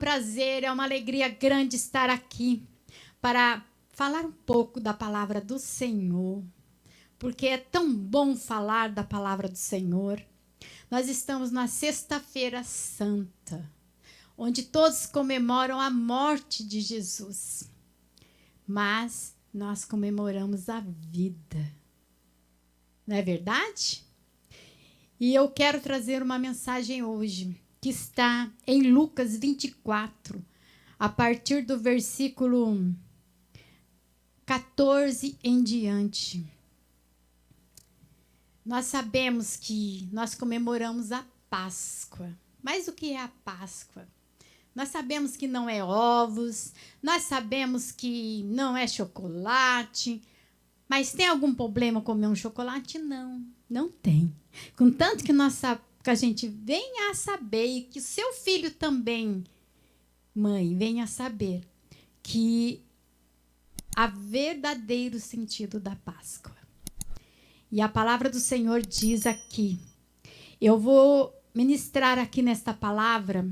prazer, é uma alegria grande estar aqui para falar um pouco da palavra do Senhor, porque é tão bom falar da palavra do Senhor. Nós estamos na Sexta-feira Santa, onde todos comemoram a morte de Jesus, mas nós comemoramos a vida, não é verdade? E eu quero trazer uma mensagem hoje, que está em Lucas 24, a partir do versículo 14 em diante. Nós sabemos que nós comemoramos a Páscoa. Mas o que é a Páscoa? Nós sabemos que não é ovos, nós sabemos que não é chocolate, mas tem algum problema comer um chocolate? Não, não tem. Contanto que que a gente venha a saber, e que o seu filho também, mãe, venha a saber que há verdadeiro sentido da Páscoa. E a palavra do Senhor diz aqui, eu vou ministrar aqui nesta palavra,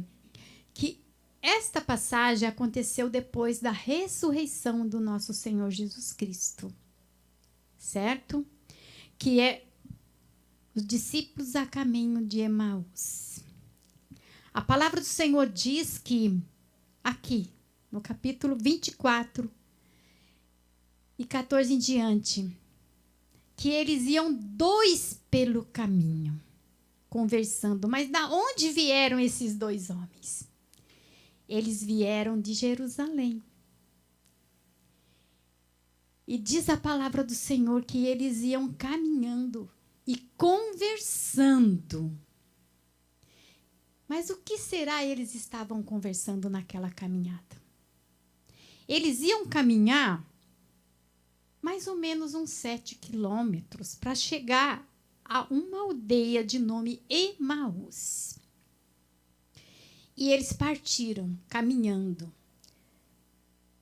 que esta passagem aconteceu depois da ressurreição do nosso Senhor Jesus Cristo, certo? Que é os discípulos a caminho de Emaús. A palavra do Senhor diz que, aqui, no capítulo 24 e 14 em diante, que eles iam dois pelo caminho, conversando. Mas da onde vieram esses dois homens? Eles vieram de Jerusalém. E diz a palavra do Senhor que eles iam caminhando e conversando. Mas o que será eles estavam conversando naquela caminhada? Eles iam caminhar mais ou menos uns 7 quilômetros para chegar a uma aldeia de nome Emaús. E eles partiram caminhando.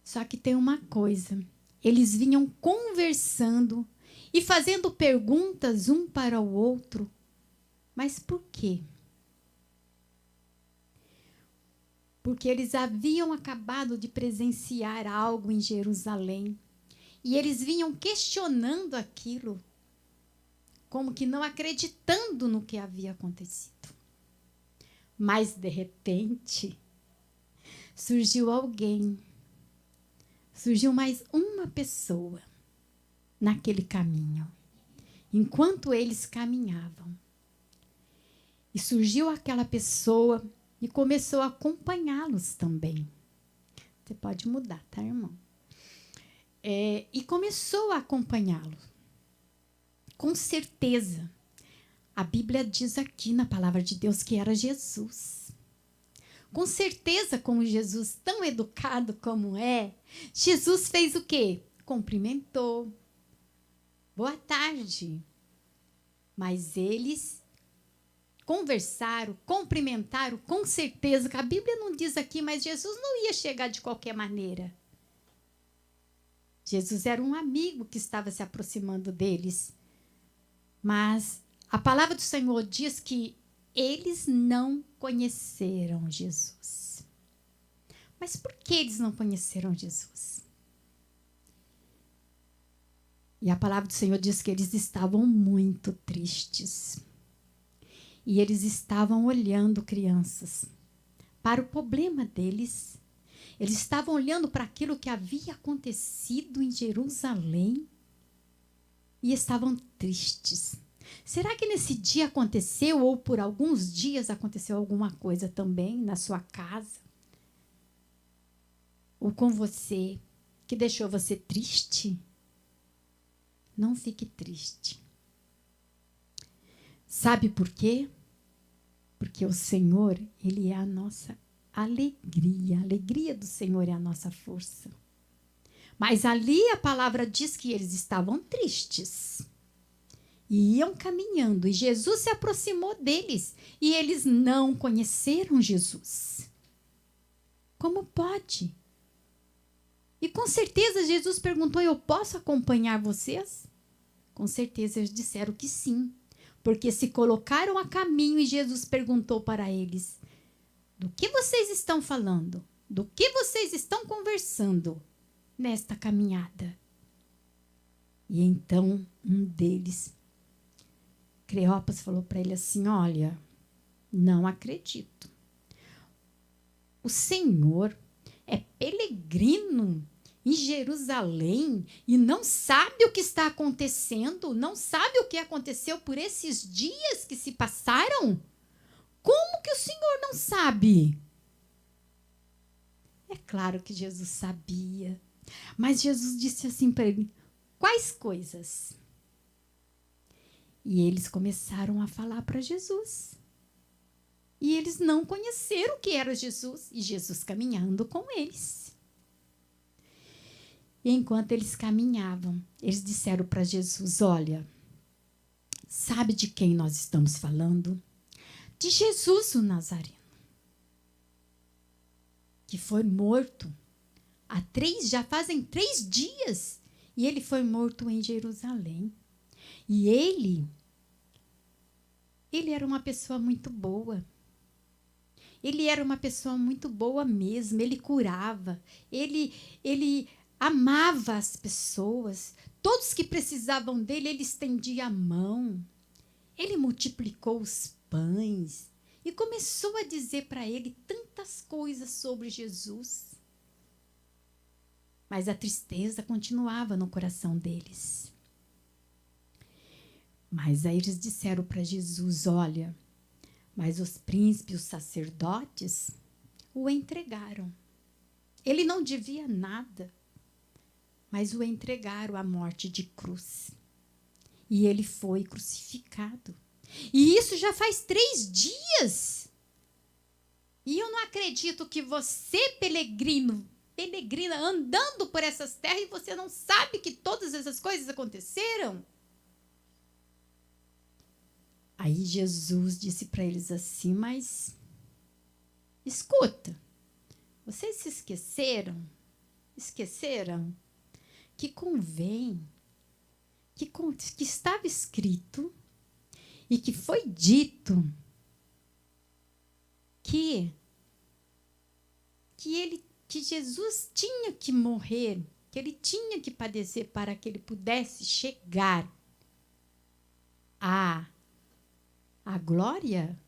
Só que tem uma coisa, eles vinham conversando e fazendo perguntas um para o outro. Mas por quê? Porque eles haviam acabado de presenciar algo em Jerusalém. E eles vinham questionando aquilo, como que não acreditando no que havia acontecido. Mas, de repente, surgiu alguém, surgiu mais uma pessoa naquele caminho, enquanto eles caminhavam. E surgiu aquela pessoa e começou a acompanhá-los também. Você pode mudar, tá, irmão? E começou a acompanhá-lo. Com certeza, a Bíblia diz aqui na palavra de Deus que era Jesus. Com certeza, como Jesus, tão educado como é, Jesus fez o quê? Cumprimentou. Boa tarde. Mas eles conversaram, cumprimentaram, com certeza, que a Bíblia não diz aqui, mas Jesus não ia chegar de qualquer maneira. Jesus era um amigo que estava se aproximando deles. Mas a palavra do Senhor diz que eles não conheceram Jesus. Mas por que eles não conheceram Jesus? E a palavra do Senhor diz que eles estavam muito tristes. E eles estavam olhando, crianças, para o problema deles. Eles estavam olhando para aquilo que havia acontecido em Jerusalém e estavam tristes. Será que nesse dia aconteceu, ou por alguns dias aconteceu alguma coisa também na sua casa? Ou com você, que deixou você triste? Não fique triste. Sabe por quê? Porque o Senhor, Ele é a nossa alegria. A alegria do Senhor é a nossa força. Mas ali a palavra diz que eles estavam tristes. E iam caminhando. E Jesus se aproximou deles. E eles não conheceram Jesus. Como pode? E com certeza Jesus perguntou, eu posso acompanhar vocês? Com certeza eles disseram que sim. Porque se colocaram a caminho e Jesus perguntou para eles, Do que vocês estão falando? Do que vocês estão conversando nesta caminhada? E então um deles, Cleopas, falou para ele assim: olha, não acredito. O Senhor é peregrino em Jerusalém e não sabe o que está acontecendo, não sabe o que aconteceu por esses dias que se passaram? Como que o Senhor não sabe? É claro que Jesus sabia, mas Jesus disse assim para ele: quais coisas? E eles começaram a falar para Jesus. E eles não conheceram o que era Jesus, e Jesus caminhando com eles. E enquanto eles caminhavam, eles disseram para Jesus: olha, sabe de quem nós estamos falando? De Jesus o Nazareno, que foi morto já fazem 3 dias, e ele foi morto em Jerusalém. E ele era uma pessoa muito boa. Ele era uma pessoa muito boa mesmo, ele curava, ele amava as pessoas, todos que precisavam dele, ele estendia a mão, ele multiplicou os pães e começou a dizer para ele tantas coisas sobre Jesus. Mas a tristeza continuava no coração deles. Mas aí eles disseram para Jesus: olha, mas os príncipes, os sacerdotes, o entregaram. Ele não devia nada, mas o entregaram à morte de cruz. E ele foi crucificado. E isso já faz 3 dias. E eu não acredito que você, peregrina, andando por essas terras, e você não sabe que todas essas coisas aconteceram? Aí Jesus disse para eles assim: mas escuta, vocês se esqueceram que convém, que estava escrito e que foi dito que Jesus tinha que morrer, que ele tinha que padecer para que ele pudesse chegar à glória.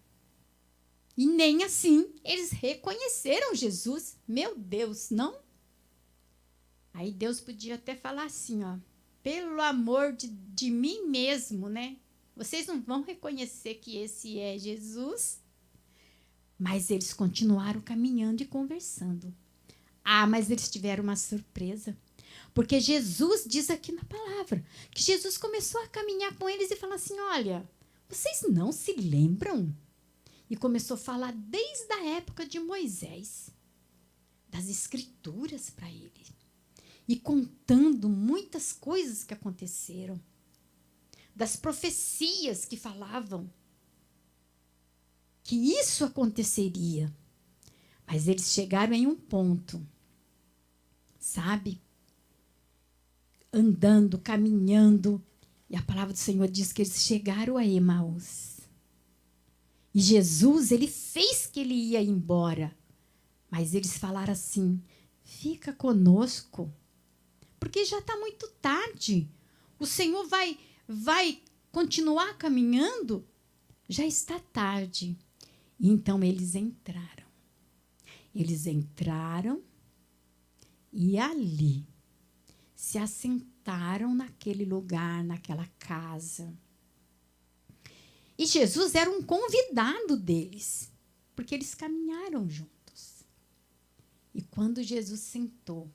E nem assim eles reconheceram Jesus. Meu Deus, não? Aí Deus podia até falar assim, ó: pelo amor de mim mesmo, né? Vocês não vão reconhecer que esse é Jesus. Mas eles continuaram caminhando e conversando. Ah, mas eles tiveram uma surpresa. Porque Jesus diz aqui na palavra que Jesus começou a caminhar com eles e falar assim: olha, vocês não se lembram? E começou a falar desde a época de Moisés, das escrituras para ele. E contando muitas coisas que aconteceram, das profecias que falavam que isso aconteceria. Mas eles chegaram em um ponto, sabe? Andando, caminhando. E a palavra do Senhor diz que eles chegaram a Emaús. E Jesus, ele fez que ele ia embora. Mas eles falaram assim: fica conosco, porque já está muito tarde. O Senhor vai continuar caminhando? Já está tarde. Então eles entraram. Eles entraram e ali se assentaram naquele lugar, naquela casa. E Jesus era um convidado deles, porque eles caminharam juntos. E quando Jesus sentou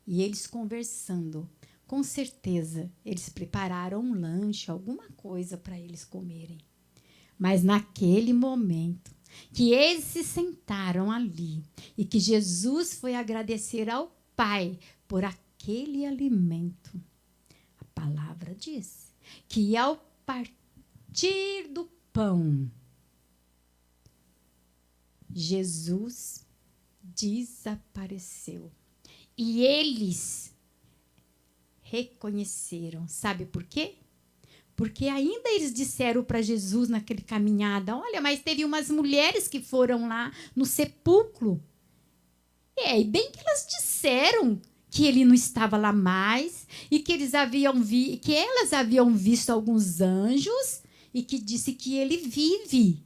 e eles conversando, com certeza eles prepararam um lanche, alguma coisa para eles comerem. Mas naquele momento que eles se sentaram ali e que Jesus foi agradecer ao Pai por aquele alimento, a palavra diz que ao partir do pão, Jesus desapareceu. E eles reconheceram. Sabe por quê? Porque ainda eles disseram para Jesus naquele caminhada, olha, mas teve umas mulheres que foram lá no sepulcro. E bem que elas disseram que ele não estava lá mais e que elas haviam visto alguns anjos e que disse que ele vive.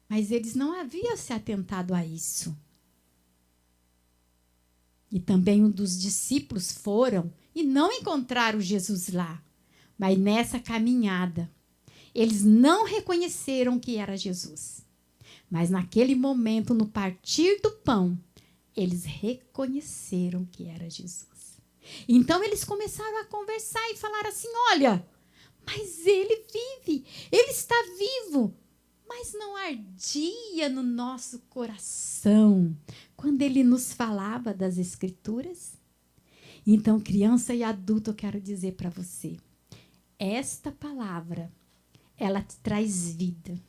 Mas eles não haviam se atentado a isso. E também um dos discípulos foram e não encontraram Jesus lá. Mas nessa caminhada, eles não reconheceram que era Jesus. Mas naquele momento, no partir do pão, eles reconheceram que era Jesus. Então eles começaram a conversar e falar assim, olha, mas ele vive, ele está vivo. Mas não ardia no nosso coração quando ele nos falava das Escrituras? Então, criança e adulto, eu quero dizer para você, esta palavra, ela te traz vida.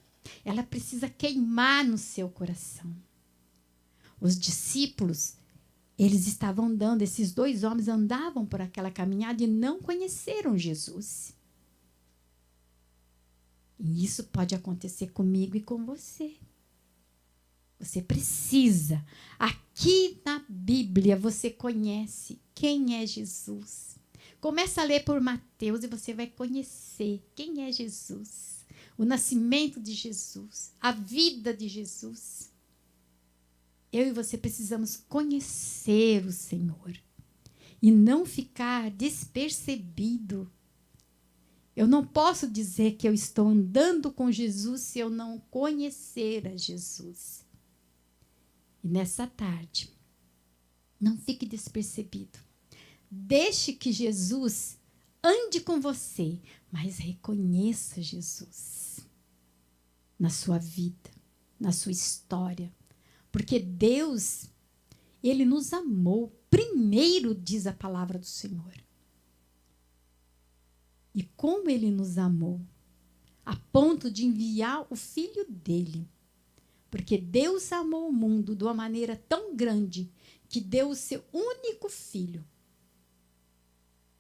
Ela precisa queimar no seu coração. Os discípulos, eles estavam andando, esses dois homens andavam por aquela caminhada e não conheceram Jesus. E isso pode acontecer comigo e com você. Você precisa. Aqui na Bíblia você conhece quem é Jesus. Começa a ler por Mateus e você vai conhecer quem é Jesus. O nascimento de Jesus, a vida de Jesus. Eu e você precisamos conhecer o Senhor e não ficar despercebido. Eu não posso dizer que eu estou andando com Jesus se eu não conhecer a Jesus. E nessa tarde, não fique despercebido. Deixe que Jesus ande com você, mas reconheça Jesus na sua vida, na sua história. Porque Deus, Ele nos amou. Primeiro, diz a palavra do Senhor. E como Ele nos amou, a ponto de enviar o Filho dEle. Porque Deus amou o mundo de uma maneira tão grande que deu o seu único Filho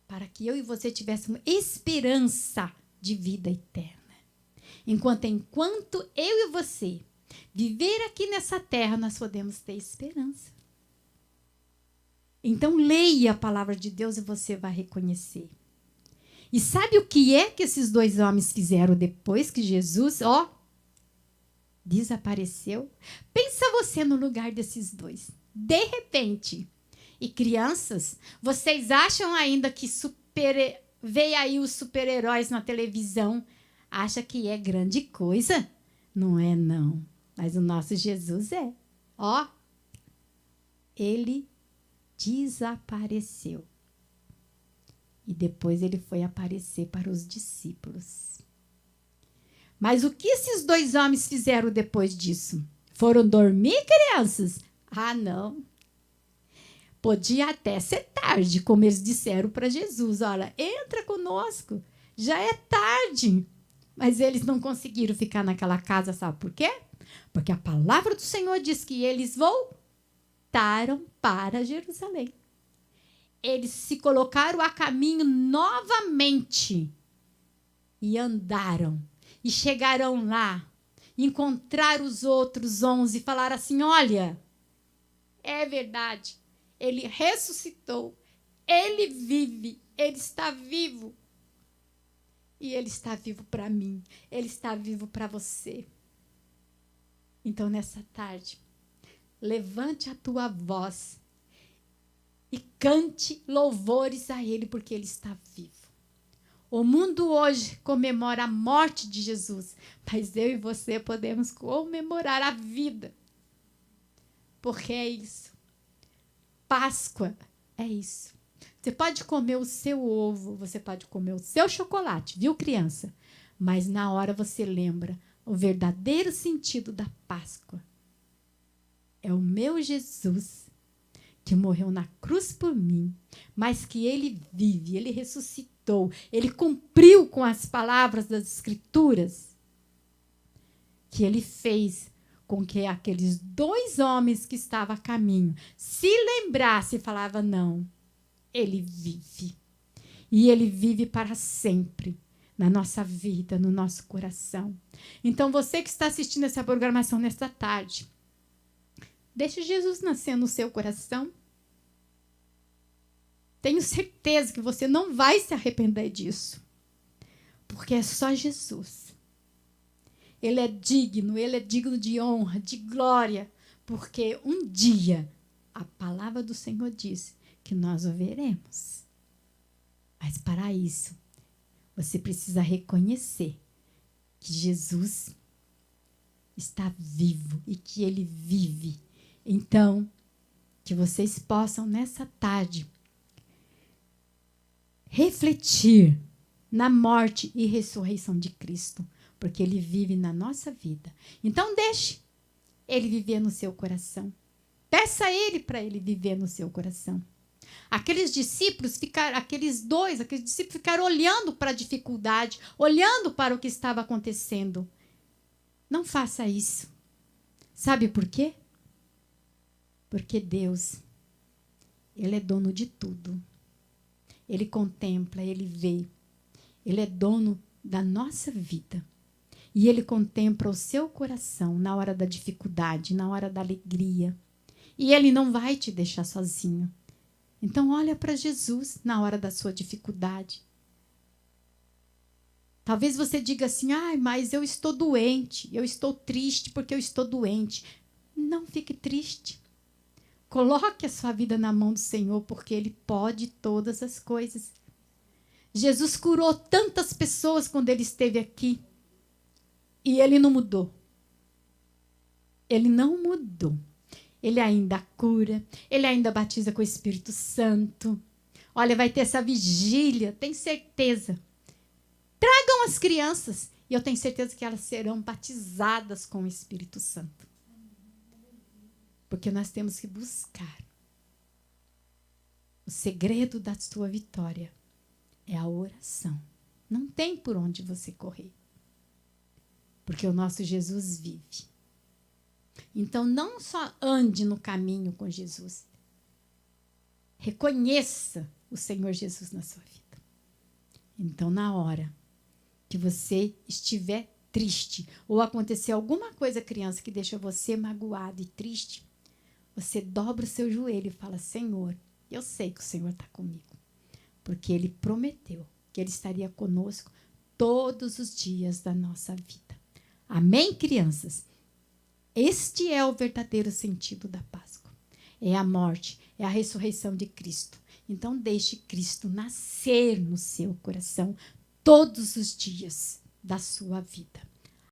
para que eu e você tivéssemos esperança de vida eterna. Enquanto eu e você viver aqui nessa terra, nós podemos ter esperança. Então, leia a palavra de Deus e você vai reconhecer. E sabe o que é que esses dois homens fizeram depois que Jesus, desapareceu? Pensa você no lugar desses dois. De repente. E crianças, vocês acham ainda que veio aí os super-heróis na televisão? Acha que é grande coisa? Não é, não. Mas o nosso Jesus é. Ele desapareceu. E depois ele foi aparecer para os discípulos. Mas o que esses dois homens fizeram depois disso? Foram dormir, crianças? Ah, não. Podia até ser tarde, como eles disseram para Jesus. Olha, entra conosco, já é tarde. Mas eles não conseguiram ficar naquela casa, sabe por quê? Porque a palavra do Senhor diz que eles voltaram para Jerusalém. Eles se colocaram a caminho novamente e andaram. E chegaram lá, encontraram os outros 11 e falaram assim, olha, é verdade, ele ressuscitou, ele vive, ele está vivo. E ele está vivo para mim, ele está vivo para você. Então, nessa tarde, levante a tua voz e cante louvores a ele, porque ele está vivo. O mundo hoje comemora a morte de Jesus, mas eu e você podemos comemorar a vida. Porque é isso. Páscoa é isso. Você pode comer o seu ovo, você pode comer o seu chocolate, viu, criança? Mas na hora você lembra o verdadeiro sentido da Páscoa. É o meu Jesus que morreu na cruz por mim, mas que ele vive, ele ressuscitou, ele cumpriu com as palavras das Escrituras, que ele fez com que aqueles dois homens que estavam a caminho se lembrassem e falavam, não, ele vive. E ele vive para sempre na nossa vida, no nosso coração. Então, você que está assistindo essa programação nesta tarde, deixe Jesus nascer no seu coração. Tenho certeza que você não vai se arrepender disso. Porque é só Jesus. Ele é digno de honra, de glória. Porque um dia a palavra do Senhor diz que nós o veremos. Mas para isso, você precisa reconhecer que Jesus está vivo e que ele vive. Então, que vocês possam nessa tarde refletir na morte e ressurreição de Cristo, porque ele vive na nossa vida. Então, deixe ele viver no seu coração. Peça a ele para ele viver no seu coração. Aqueles discípulos ficaram olhando para a dificuldade, olhando para o que estava acontecendo. Não faça isso. Sabe por quê? Porque Deus, ele é dono de tudo. Ele contempla, ele vê. Ele é dono da nossa vida. E ele contempla o seu coração na hora da dificuldade, na hora da alegria. E ele não vai te deixar sozinho. Então, olha para Jesus na hora da sua dificuldade. Talvez você diga assim, mas eu estou doente, eu estou triste porque eu estou doente. Não fique triste. Coloque a sua vida na mão do Senhor, porque Ele pode todas as coisas. Jesus curou tantas pessoas quando Ele esteve aqui. E Ele não mudou. Ele não mudou. Ele ainda cura, ele ainda batiza com o Espírito Santo. Olha, vai ter essa vigília, tenho certeza. Tragam as crianças e eu tenho certeza que elas serão batizadas com o Espírito Santo. Porque nós temos que buscar. O segredo da sua vitória é a oração. Não tem por onde você correr. Porque o nosso Jesus vive. Então, não só ande no caminho com Jesus. Reconheça o Senhor Jesus na sua vida. Então, na hora que você estiver triste, ou acontecer alguma coisa, criança, que deixa você magoado e triste, você dobra o seu joelho e fala, Senhor, eu sei que o Senhor está comigo. Porque Ele prometeu que Ele estaria conosco todos os dias da nossa vida. Amém, crianças? Este é o verdadeiro sentido da Páscoa. É a morte, é a ressurreição de Cristo. Então, deixe Cristo nascer no seu coração todos os dias da sua vida.